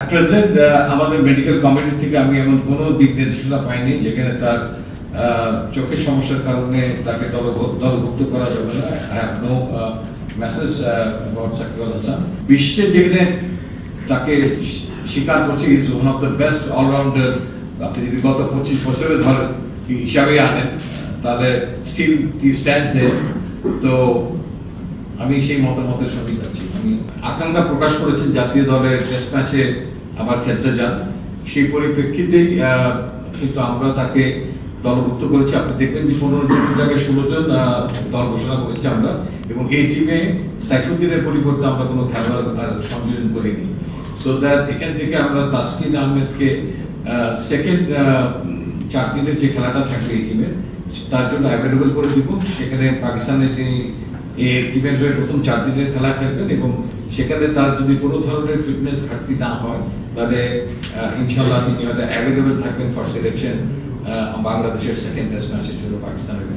Present আমাদের medical committee থেকে আমি এমন কোনো দিক নির্দেশনা পাইনি যেখানে তার চোখের সমস্যার কারণে তাকে দলভুক্ত করা যাবে না। I have no message about Shakib Al Hasan. বিশ্বে যেখানে তাকে স্বীকার করছে is one of the best allrounder. আপনি যদি গত 25 বছরে ধরেন হিসাবে আনেন তাহলে স্টিল হি স্ট্যান্ড দেয়ার। তো আমি সেই মতামতের সঙ্গে আছি। আমি আকাঙ্ক্ষা প্রকাশ করেছেন জাতীয় দলের টেস্ট ম্যাচে আবার খেলতে যান, সেই পরিপ্রেক্ষিতেই কিন্তু আমরা তাকে দলভুক্ত করেছি। আপনি দেখবেন যে 15 জন জায়গায় 16 জন দল ঘোষণা করেছি আমরা, এবং এই টিমে সাইফুদ্দিনের পরিবর্তে আমরা কোনো খেলোয়াড় সংযোজন করিনি। সো দ্যাট এখান থেকে আমরা তাসকিন আহমেদকে সেকেন্ড 4 দিনের যে খেলাটা থাকবে এই টিমে তার জন্য অ্যাভেলেবল করে দিব। সেখানে পাকিস্তানে তিনি এই টিমের হয়ে প্রথম 4 দিনের খেলা খেলবেন, এবং সেখানে তার যদি কোনো ধরনের ফিটনেস ঘাটতি না হয় তাহলে ইনশাআল্লাহ তিনি হয়তো অ্যাভেলেবল থাকবেন ফর সিলেকশন বাংলাদেশের সেকেন্ড টেস্ট ম্যাচের জন্য পাকিস্তানের।